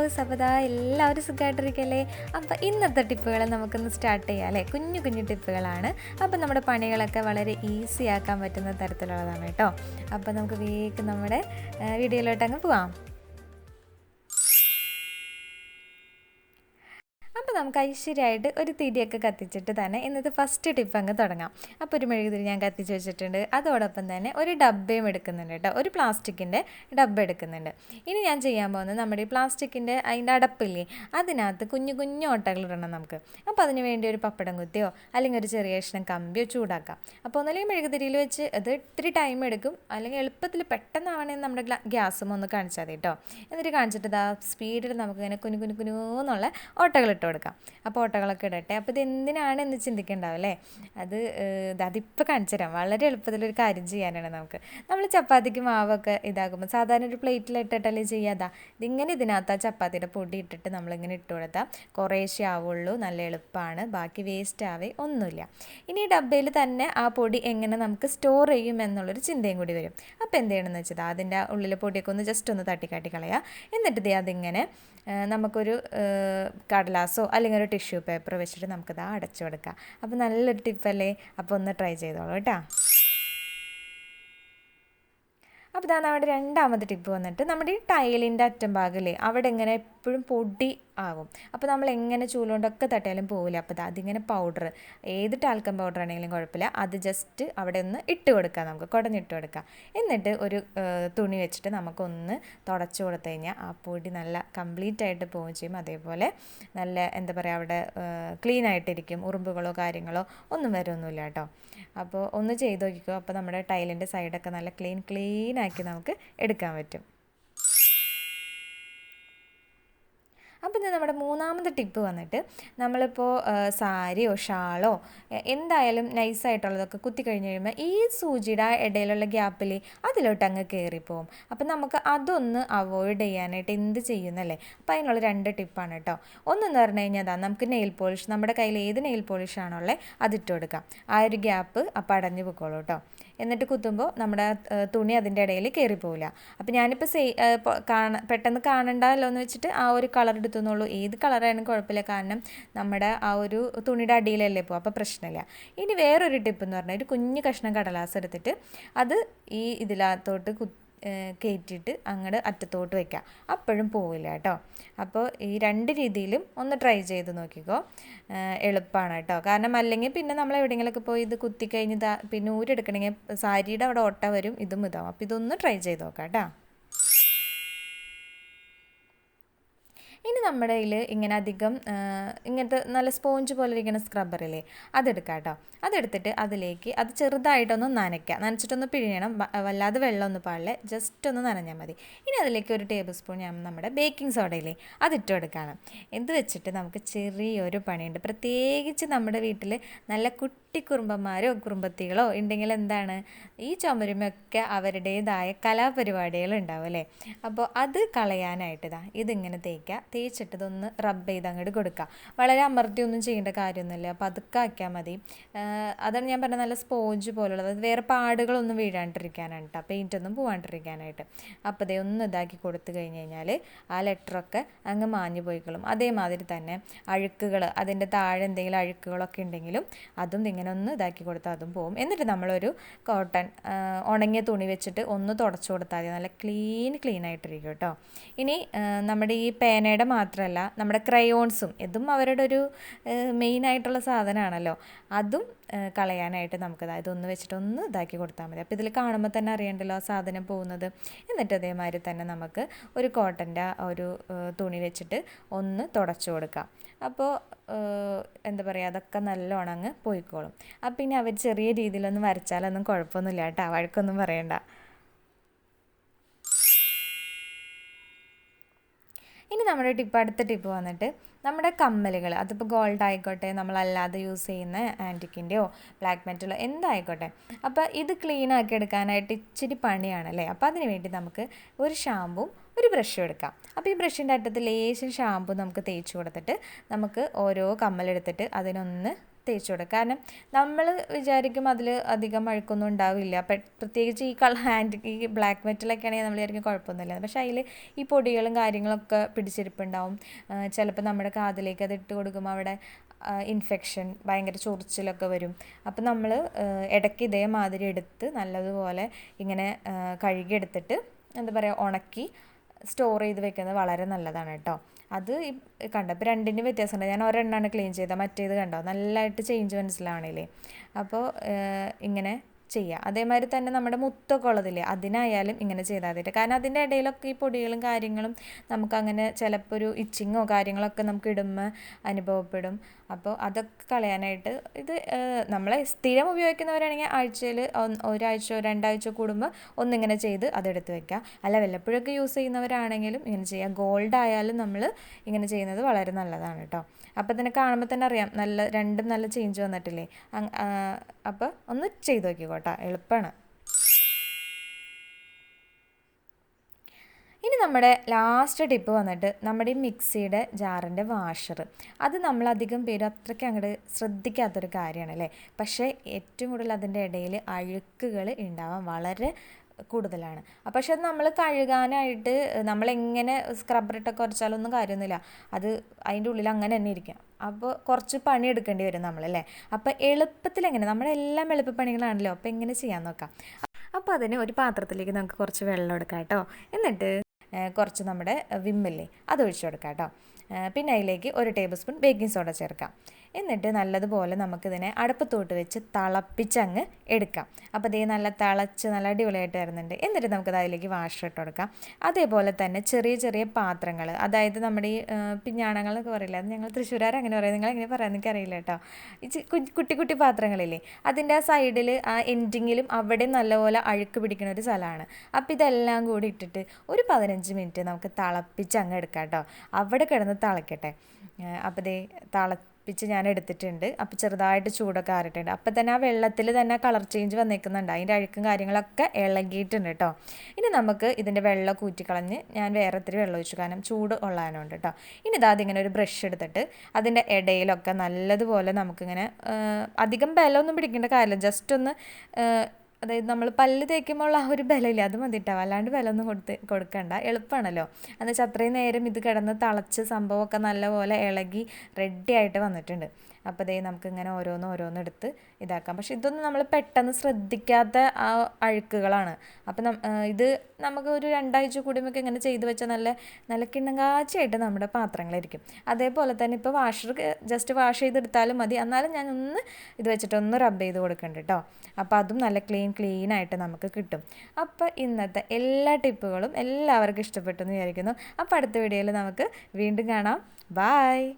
House. അപ്പോൾ ദാ എല്ലാവരും സുഖമായിട്ടിരിക്കല്ലേ? അപ്പോൾ ഇന്നത്തെ ടിപ്പുകൾ നമുക്കൊന്ന് സ്റ്റാർട്ട് ചെയ്യാം അല്ലേ? കുഞ്ഞു കുഞ്ഞു ടിപ്പുകളാണ്. അപ്പോൾ നമ്മുടെ പണികളൊക്കെ വളരെ ഈസി ആക്കാൻ പറ്റുന്ന തരത്തിലുള്ളതാണ് കേട്ടോ. അപ്പോൾ നമുക്ക് വേഗം നമ്മുടെ വീഡിയോയിലോട്ട് അങ്ങ് പോവാം. അപ്പോൾ നമുക്ക് ഐശ്വര്യമായിട്ട് ഒരു തിരിയൊക്കെ കത്തിച്ചിട്ട് തന്നെ ഇന്നത്തെ ഫസ്റ്റ് ടിപ്പ് അങ്ങ് തുടങ്ങാം. അപ്പോൾ ഒരു മെഴുകുതിരി ഞാൻ കത്തിച്ച് വെച്ചിട്ടുണ്ട്. അതോടൊപ്പം തന്നെ ഒരു ഡബ്ബയും എടുക്കുന്നുണ്ട് കേട്ടോ. ഒരു പ്ലാസ്റ്റിക്കിൻ്റെ ഡബ്ബ എടുക്കുന്നുണ്ട്. ഇനി ഞാൻ ചെയ്യാൻ പോകുന്നത് നമ്മുടെ ഈ പ്ലാസ്റ്റിക്കിൻ്റെ അതിൻ്റെ അടപ്പില്ലേ, അതിനകത്ത് കുഞ്ഞു കുഞ്ഞു ഓട്ടകൾ ഇടണം നമുക്ക്. അപ്പോൾ അതിന് വേണ്ടി ഒരു പപ്പടം കുത്തിയോ അല്ലെങ്കിൽ ഒരു ചെറിയ കഷ്ണം കമ്പിയോ ചൂടാക്കാം. അപ്പോൾ ഒന്നല്ലെങ്കിൽ മെഴുകുതിരിയിൽ വെച്ച് അത് ഇത്തിരി ടൈം എടുക്കും, അല്ലെങ്കിൽ എളുപ്പത്തിൽ പെട്ടെന്നാവണമെങ്കിൽ നമ്മുടെ ഗ്യാസും ഒന്ന് കാണിച്ചാൽ മതി കേട്ടോ. എന്നിട്ട് കാണിച്ചിട്ട് ഇതാ സ്പീഡിൽ നമുക്കിങ്ങനെ കുഞ്ഞു കുഞ്ഞു കുഞ്ഞുന്നുള്ള ഓട്ടകൾ ഇട്ട് കൊടുക്കാം. അപ്പോൾ ഓട്ടകളൊക്കെ ഇടട്ടെ. അപ്പോൾ ഇത് എന്തിനാണെന്ന് ചിന്തിക്കണ്ടാവും അല്ലേ? അതിപ്പോൾ കാണിച്ചു തരാം. വളരെ എളുപ്പത്തിലൊരു കാര്യം ചെയ്യാനാണ് നമുക്ക്. നമ്മൾ ചപ്പാത്തിക്ക് മാവൊക്കെ ഇതാക്കുമ്പോൾ സാധാരണ ഒരു പ്ലേറ്റിലിട്ടിട്ടല്ലേ ചെയ്യാതാ. ഇതിങ്ങനെ ഇതിനകത്ത് ആ ചപ്പാത്തിയുടെ പൊടി ഇട്ടിട്ട് നമ്മളിങ്ങനെ ഇട്ട് കൊടുത്താൽ കുറേശ്ശേ ആവുള്ളൂ. നല്ല എളുപ്പമാണ്, ബാക്കി വേസ്റ്റ് ആവേ ഒന്നുമില്ല. ഇനി ഈ ഡബ്ബയിൽ തന്നെ ആ പൊടി എങ്ങനെ നമുക്ക് സ്റ്റോർ ചെയ്യും എന്നുള്ളൊരു ചിന്തയും കൂടി വരും. അപ്പോൾ എന്ത് ചെയ്യണമെന്ന് വെച്ചാൽ അതിൻ്റെ ഉള്ളിലെ പൊടിയൊക്കെ ഒന്ന് ജസ്റ്റ് ഒന്ന് തട്ടിക്കാട്ടി കളയുക. എന്നിട്ട് അതിങ്ങനെ നമുക്കൊരു കടലാസോ അല്ലെങ്കിൽ ഒരു ടിഷ്യൂ പേപ്പർ വെച്ചിട്ട് നമുക്കത് അടച്ചു കൊടുക്കാം. അപ്പോൾ നല്ലൊരു ടിപ്പല്ലേ? അപ്പോൾ ഒന്ന് ട്രൈ ചെയ്തോളൂ കേട്ടോ. അപ്പോൾ ഇതാണ് നമ്മുടെ രണ്ടാമത്തെ ടിപ്പ് വന്നിട്ട്, നമ്മുടെ ഈ ടൈലിൻ്റെ അറ്റം ഭാഗമില്ലേ, അവിടെ ഇങ്ങനെ എപ്പോഴും പൊടി ആകും. അപ്പോൾ നമ്മൾ എങ്ങനെ ചൂലുകൊണ്ടൊക്കെ തട്ടിയാലും പോവില്ല. അപ്പോൾ അതിങ്ങനെ പൗഡർ, ഏത് ടാൽക്കം പൗഡർ ആണെങ്കിലും കുഴപ്പമില്ല, അത് ജസ്റ്റ് അവിടെ ഒന്ന് ഇട്ട് കൊടുക്കാം, നമുക്ക് കുടഞ്ഞിട്ട് കൊടുക്കാം. എന്നിട്ട് ഒരു തുണി വെച്ചിട്ട് നമുക്കൊന്ന് തുടച്ചു കൊടുത്തു കഴിഞ്ഞാൽ ആ പൊടി നല്ല കംപ്ലീറ്റ് ആയിട്ട് പോവുകയും ചെയ്യും. അതേപോലെ നല്ല എന്താ പറയുക, അവിടെ ക്ലീൻ ആയിട്ടിരിക്കും. ഉറുമ്പുകളോ കാര്യങ്ങളോ ഒന്നും വരുമൊന്നുമില്ല കേട്ടോ. അപ്പോൾ ഒന്ന് ചെയ്ത് നോക്കിക്കോ. അപ്പോൾ നമ്മുടെ ടൈലിൻ്റെ സൈഡൊക്കെ നല്ല ക്ലീൻ ആക്കി നമുക്ക് എടുക്കാൻ പറ്റും. അപ്പോൾ ഇത് നമ്മുടെ മൂന്നാമത്തെ ടിപ്പ് വന്നിട്ട്, നമ്മളിപ്പോൾ സാരിയോ ഷാളോ എന്തായാലും നൈസായിട്ടുള്ളതൊക്കെ കുത്തി കഴിഞ്ഞ് കഴിയുമ്പോൾ ഈ സൂചിയുടെ ഇടയിലുള്ള ഗ്യാപ്പിൽ അതിലോട്ട് അങ്ങ് കയറിപ്പോവും. അപ്പോൾ നമുക്ക് അതൊന്ന് അവോയ്ഡ് ചെയ്യാനായിട്ട് എന്ത് ചെയ്യുന്നല്ലേ? അപ്പോൾ അതിനുള്ള 2 ടിപ്പാണ് കേട്ടോ. ഒന്നെന്ന് പറഞ്ഞു കഴിഞ്ഞാൽ നമുക്ക് നെയിൽ പോളിഷ്, നമ്മുടെ കയ്യിൽ ഏത് നെയിൽ പോളിഷാണുള്ളത് അതിട്ട് കൊടുക്കാം. ആ ഒരു ഗ്യാപ്പ് അപ്പോൾ അടഞ്ഞു പൊക്കോളൂ കേട്ടോ. എന്നിട്ട് കുത്തുമ്പോൾ നമ്മുടെ തുണി അതിൻ്റെ ഇടയിൽ കയറിപ്പോവില്ല. അപ്പോൾ ഞാനിപ്പോൾ പെട്ടെന്ന് കാണണ്ടല്ലോ എന്ന് വെച്ചിട്ട് ആ ഒരു കളർ എടുത്തുന്നുള്ളൂ. ഏത് കളറായാലും കുഴപ്പമില്ല, കാരണം നമ്മുടെ ആ ഒരു തുണിയുടെ അടിയിലല്ലേ പോകും, അപ്പോൾ പ്രശ്നമില്ല. ഇനി വേറൊരു ടിപ്പ് എന്ന് പറഞ്ഞാൽ, ഒരു കുഞ്ഞു കഷ്ണം കടലാസ് എടുത്തിട്ട് അത് ഈ ഇതിനകത്തോട്ട് കയറ്റിയിട്ട് അങ്ങോട്ട് അറ്റത്തോട്ട് വയ്ക്കുക. അപ്പോഴും പോവില്ല കേട്ടോ. അപ്പോൾ ഈ 2 രീതിയിലും ഒന്ന് ട്രൈ ചെയ്ത് നോക്കിക്കോ. എളുപ്പമാണ് കേട്ടോ. കാരണം അല്ലെങ്കിൽ പിന്നെ നമ്മൾ എവിടെയെങ്കിലുമൊക്കെ പോയി ഇത് കുത്തിക്കഴിഞ്ഞ് പിന്നെ ഊരെടുക്കണമെങ്കിൽ സാരിയുടെ അവിടെ ഓട്ട വരും, ഇതും ഇതാവും. അപ്പോൾ ഇതൊന്ന് ട്രൈ ചെയ്ത് നോക്കാം കേട്ടോ. ഇനി നമ്മുടെ കയ്യിൽ ഇങ്ങനെ അധികം ഇങ്ങനത്തെ നല്ല സ്പോഞ്ച് പോലെ ഇരിക്കുന്ന സ്ക്രബ്ബറില്ലേ, അതെടുക്കാം കേട്ടോ. അതെടുത്തിട്ട് അതിലേക്ക് അത് ചെറുതായിട്ടൊന്ന് നനച്ചിട്ടൊന്ന് പിഴിയണം. വല്ലാതെ വെള്ളമൊന്നും പാടില്ല, ജസ്റ്റ് ഒന്ന് നനഞ്ഞാൽ മതി. ഇനി അതിലേക്ക് 1 ടേബിൾ സ്പൂൺ ഞാൻ നമ്മുടെ ബേക്കിംഗ് സോഡയില്ലേ അതിട്ട് കൊടുക്കണം. ഇത് വെച്ചിട്ട് നമുക്ക് ചെറിയൊരു പണിയുണ്ട്. പ്രത്യേകിച്ച് നമ്മുടെ വീട്ടിൽ നല്ല കുട്ടിക്കുറുമ്പന്മാരോ കുറുമ്പത്തികളോ ഉണ്ടെങ്കിൽ എന്താണ്, ഈ ചുമരുമൊക്കെ അവരുടേതായ കലാപരിപാടികൾ ഉണ്ടാവും അല്ലേ? അപ്പോൾ അത് കളയാനായിട്ട് ഇതിങ്ങനെ തേച്ചിട്ട് ഇതൊന്ന് റബ്ബ് ചെയ്ത് അങ്ങോട്ട് കൊടുക്കുക. വളരെ അമർത്തിയൊന്നും ചെയ്യേണ്ട കാര്യമൊന്നുമില്ല, അപ്പോൾ അതൊക്കെ ആക്കിയാൽ മതി. അതാണ് ഞാൻ പറഞ്ഞത്, നല്ല സ്പോഞ്ച് പോലുള്ളത്. അത് വേറെ പാടുകളൊന്നും വീഴാണ്ടിരിക്കാനാണ് കേട്ടോ, പെയിൻറ്റൊന്നും പോകാണ്ടിരിക്കാനായിട്ട്. അപ്പോൾ അതേ ഒന്ന് ഇതാക്കി കൊടുത്തു കഴിഞ്ഞ് കഴിഞ്ഞാൽ ആ ലെറ്ററൊക്കെ അങ്ങ് മാഞ്ഞു പോയിക്കളും. അതേമാതിരി തന്നെ അഴുക്കുകൾ, അതിൻ്റെ താഴെ എന്തെങ്കിലും അഴുക്കുകളൊക്കെ ഉണ്ടെങ്കിലും അതും ഇങ്ങനെ ഒന്ന് ഇതാക്കി കൊടുത്താൽ അതും പോവും. എന്നിട്ട് നമ്മളൊരു കോട്ടൺ ഉണങ്ങിയ തുണി വെച്ചിട്ട് ഒന്ന് തുടച്ചു കൊടുത്താൽ മതി. നല്ല ക്ലീൻ ആയിട്ടിരിക്കും കേട്ടോ. ഇനി നമ്മുടെ ഈ പേനയുടെ മാത്രമല്ല, നമ്മുടെ ക്രയോൺസും, ഇതും അവരുടെ ഒരു മെയിനായിട്ടുള്ള സാധനമാണല്ലോ, അതും കളയാനായിട്ട് നമുക്ക് ഇതൊന്ന് വെച്ചിട്ട് ഒന്ന് ഇതാക്കി കൊടുത്താൽ മതി. അപ്പോൾ ഇതിൽ കാണുമ്പോൾ തന്നെ അറിയണ്ടല്ലോ ആ സാധനം പോകുന്നത്. എന്നിട്ട് അതേമാതിരി തന്നെ നമുക്ക് ഒരു കോട്ടൻ്റെ ഒരു തുണി വെച്ചിട്ട് ഒന്ന് തുടച്ചു കൊടുക്കാം. അപ്പോൾ എന്താ പറയുക, അതൊക്കെ നല്ലോണം അങ്ങ് പോയിക്കോളും. അപ്പം പിന്നെ അവർ ചെറിയ രീതിയിലൊന്നും വരച്ചാലൊന്നും കുഴപ്പമൊന്നുമില്ല കേട്ടോ, വഴക്കൊന്നും പറയണ്ട. ഇനി നമ്മുടെ അടുത്ത ടിപ്പ് വന്നിട്ട്, നമ്മുടെ കമ്മലുകൾ, അതിപ്പോൾ ഗോൾഡ് ആയിക്കോട്ടെ, നമ്മളല്ലാതെ യൂസ് ചെയ്യുന്ന ആൻറ്റിക്കിൻ്റെയോ ബ്ലാക്ക് മെറ്റലോ എന്തായിക്കോട്ടെ, അപ്പോൾ ഇത് ക്ലീൻ ആക്കി എടുക്കാനായിട്ട് ഇച്ചിരി പണിയാണല്ലേ? അപ്പോൾ അതിന് വേണ്ടി നമുക്ക് ഒരു ഷാമ്പും ഒരു ബ്രഷും എടുക്കാം. അപ്പോൾ ഈ ബ്രഷിൻ്റെ അറ്റത്ത് ലേശം ഷാമ്പു നമുക്ക് തേച്ച് കൊടുത്തിട്ട് നമുക്ക് ഓരോ കമ്മലെടുത്തിട്ട് അതിനൊന്ന് തേച്ച് കൊടുക്കുക. കാരണം നമ്മൾ വിചാരിക്കും അതിൽ അധികം അഴുക്കൊന്നും ഉണ്ടാവില്ല. പ്രത്യേകിച്ച് ഈ ഈ ബ്ലാക്ക് മെറ്റലൊക്കെ ആണെങ്കിൽ നമ്മൾ വിചാരിക്കും കുഴപ്പമൊന്നുമില്ല. പക്ഷേ അതിൽ ഈ പൊടികളും കാര്യങ്ങളൊക്കെ പിടിച്ചിരിപ്പുണ്ടാവും. ചിലപ്പോൾ നമ്മുടെ കാതിലേക്ക് അത് ഇട്ട് കൊടുക്കുമ്പോൾ അവിടെ ഇൻഫെക്ഷൻ, ഭയങ്കര ചൊറിച്ചിലൊക്കെ വരും. അപ്പം നമ്മൾ ഇടയ്ക്ക് ഇതേമാതിരി എടുത്ത് നല്ലതുപോലെ ഇങ്ങനെ കഴുകിയെടുത്തിട്ട് എന്താ പറയുക, ഉണക്കി സ്റ്റോർ ചെയ്ത് വെക്കുന്നത് വളരെ നല്ലതാണ് കേട്ടോ. അത് കണ്ടോ, ഇപ്പോൾ രണ്ടിൻ്റെ വ്യത്യാസമുണ്ട്. ഞാൻ ഒരെണ്ണമാണ് ക്ലീൻ ചെയ്തത്, മറ്റേത് കണ്ടോ നല്ലതായിട്ട് ചേഞ്ച് മനസ്സിലാവണില്ലേ. അപ്പോൾ ഇങ്ങനെ ചെയ്യുക. അതേമാതിരി തന്നെ നമ്മുടെ മുത്തൊക്കെ ഉള്ളതില്ലേ, അതിനായാലും ഇങ്ങനെ ചെയ്താൽ മതി. കാരണം അതിൻ്റെ ഇടയിലൊക്കെ ഈ പൊടികളും കാര്യങ്ങളും നമുക്കങ്ങനെ ചിലപ്പോൾ ഒരു ഇച്ചിങ്ങോ കാര്യങ്ങളൊക്കെ നമുക്ക് ഇടുമ്പോൾ അനുഭവപ്പെടും. അപ്പോൾ അതൊക്കെ കളയാനായിട്ട് ഇത് നമ്മളെ സ്ഥിരം ഉപയോഗിക്കുന്നവരാണെങ്കിൽ ആഴ്ചയിൽ ഒരാഴ്ചയോ 2 ആഴ്ച കൂടുമ്പോൾ ഒന്നിങ്ങനെ ചെയ്ത് അതെടുത്ത് വെക്കുക. അല്ല വല്ലപ്പോഴൊക്കെ യൂസ് ചെയ്യുന്നവരാണെങ്കിലും ഇങ്ങനെ ചെയ്യുക. ഗോൾഡ് ആയാലും നമ്മൾ ഇങ്ങനെ ചെയ്യുന്നത് വളരെ നല്ലതാണ് കേട്ടോ. അപ്പോൾ തന്നെ കാണുമ്പോൾ തന്നെ അറിയാം രണ്ടും നല്ല ചേഞ്ച് വന്നിട്ടില്ലേ. അപ്പോൾ ഒന്ന് ചെയ്ത് നോക്കിക്കോട്ടോ, എളുപ്പമാണ്. ഇനി നമ്മുടെ ലാസ്റ്റ് ടിപ്പ് വന്നിട്ട് നമ്മുടെ ഈ മിക്സിയുടെ ജാറിൻ്റെ വാഷർ. അത് നമ്മളധികം പേര് അത്രയ്ക്ക് അങ്ങോട്ട് ശ്രദ്ധിക്കാത്തൊരു കാര്യമാണ് അല്ലേ. പക്ഷേ ഏറ്റവും കൂടുതൽ അതിൻ്റെ ഇടയിൽ അഴുക്കുകൾ ഉണ്ടാവാൻ വളരെ കൂടുതലാണ്. പക്ഷെ അത് നമ്മൾ കഴുകാനായിട്ട് നമ്മളെങ്ങനെ സ്ക്രബ്ബറിട്ടൊക്കെ ഉരച്ചാലൊന്നും കാര്യമൊന്നുമില്ല. അത് അതിൻ്റെ ഉള്ളിൽ അങ്ങനെ തന്നെ ഇരിക്കാം. അപ്പോൾ കുറച്ച് പണി എടുക്കേണ്ടി വരും നമ്മളല്ലേ. അപ്പോൾ എളുപ്പത്തിലെങ്ങനെ, നമ്മളെല്ലാം എളുപ്പപ്പണികളാണല്ലോ. അപ്പോൾ എങ്ങനെ ചെയ്യാൻ നോക്കാം. അപ്പോൾ അതിന് ഒരു പാത്രത്തിലേക്ക് നമുക്ക് കുറച്ച് വെള്ളം എടുക്കാം കേട്ടോ. എന്നിട്ട് കുറച്ച് നമ്മുടെ വിമ്മില്ലേ അതൊഴിച്ച് കൊടുക്കാം കേട്ടോ. പിന്നെ അതിലേക്ക് 1 ടേബിൾ സ്പൂൺ ബേക്കിംഗ് സോഡ ചേർക്കാം. എന്നിട്ട് നല്ലതുപോലെ നമുക്കിതിനെ അടുപ്പത്തോട്ട് വെച്ച് തിളപ്പിച്ചങ്ങ് എടുക്കാം. അപ്പോൾ ഇതേ നല്ല തിളച്ച് നല്ല അടിപൊളിയായിട്ട് വരുന്നുണ്ട്. എന്നിട്ട് നമുക്കത് അതിലേക്ക് വാഷർ ഇട്ട് കൊടുക്കാം. അതേപോലെ തന്നെ ചെറിയ ചെറിയ പാത്രങ്ങൾ, അതായത് നമ്മുടെ ഈ പിഞ്ഞാണങ്ങളൊക്കെ പറയില്ല, അത് ഞങ്ങൾ തൃശ്ശൂരാർ അങ്ങനെ പറയും, നിങ്ങൾ എങ്ങനെ പറയാൻ എനിക്കറിയില്ല കേട്ടോ. ഈ കുട്ടി കുട്ടി പാത്രങ്ങളില്ലേ, അതിൻ്റെ ആ സൈഡിൽ ആ എൻഡിങ്ങിലും അവിടെ നല്ലപോലെ അഴുക്ക് പിടിക്കുന്ന ഒരു സ്ഥലമാണ്. അപ്പോൾ ഇതെല്ലാം കൂടി ഇട്ടിട്ട് ഒരു 15 മിനിറ്റ് നമുക്ക് തിളപ്പിച്ചങ്ങ് എടുക്കാം കേട്ടോ. അവിടെ കിടന്ന് തിളക്കട്ടെ. അപ്പോൾ ഇതേ തിളപ്പിച്ച് ഞാൻ എടുത്തിട്ടുണ്ട്. അപ്പോൾ ചെറുതായിട്ട് ചൂടൊക്കെ ആറിയിട്ടുണ്ട്. അപ്പോൾ തന്നെ ആ വെള്ളത്തിൽ തന്നെ കളർ ചേഞ്ച് വന്നേക്കുന്നുണ്ട്. അതിൻ്റെ അഴുക്കും കാര്യങ്ങളൊക്കെ ഇളകിയിട്ടുണ്ട് കേട്ടോ. ഇനി നമുക്ക് ഇതിൻ്റെ വെള്ളം കൂറ്റിക്കളഞ്ഞ് ഞാൻ വേറെ ഇത്തിരി വെള്ളം ഒഴിച്ചു, കാരണം ചൂട് ഉള്ളതിനുണ്ട് കേട്ടോ. ഇനി അതിങ്ങനെ ഒരു ബ്രഷ് എടുത്തിട്ട് അതിൻ്റെ ഇടയിലൊക്കെ നല്ലതുപോലെ നമുക്കിങ്ങനെ അധികം ബലമൊന്നും പിടിക്കേണ്ട കാര്യമില്ല, ജസ്റ്റ് ഒന്ന് അതായത് നമ്മൾ പല്ല് തേക്കുമ്പോൾ ആ ഒരു ബലമില്ല, അത് മതിട്ടാവും. അല്ലാണ്ട് ബലമൊന്നും കൊടുക്കണ്ട, എളുപ്പമാണല്ലോ. എന്നുവെച്ചാൽ അത്രയും നേരം ഇത് കിടന്ന് തിളച്ച് സംഭവമൊക്കെ നല്ലപോലെ ഇളകി റെഡി ആയിട്ട് വന്നിട്ടുണ്ട്. അപ്പോൾ ദേ നമുക്കിങ്ങനെ ഓരോന്ന് എടുത്ത് ഇതാക്കാം. പക്ഷെ ഇതൊന്നും നമ്മൾ പെട്ടെന്ന് ശ്രദ്ധിക്കാത്ത ആ അഴുക്കുകളാണ്. അപ്പം ഇത് നമുക്ക് ഒരു 2 ആഴ്ച കൂടുമ്പോൾ ഇങ്ങനെ ചെയ്ത് വെച്ചാൽ നല്ല കിണ്ണങ്കാച്ചിയായിട്ട് നമ്മുടെ പാത്രങ്ങളിരിക്കും. അതേപോലെ തന്നെ ഇപ്പോൾ വാഷർ ജസ്റ്റ് വാഷ് ചെയ്തെടുത്താലും മതി. എന്നാലും ഞാൻ ഇത് വെച്ചിട്ടൊന്ന് റബ്ബ് ചെയ്ത് കൊടുക്കുന്നുണ്ട് കേട്ടോ. അപ്പോൾ അതും നല്ല ക്ലീനായിട്ട് നമുക്ക് കിട്ടും. അപ്പോൾ ഇന്നത്തെ എല്ലാ ടിപ്പുകളും എല്ലാവർക്കും ഇഷ്ടപ്പെട്ടു എന്ന് വിചാരിക്കുന്നു. അപ്പോൾ അടുത്ത വീഡിയോയിൽ നമുക്ക് വീണ്ടും കാണാം. ബായ്.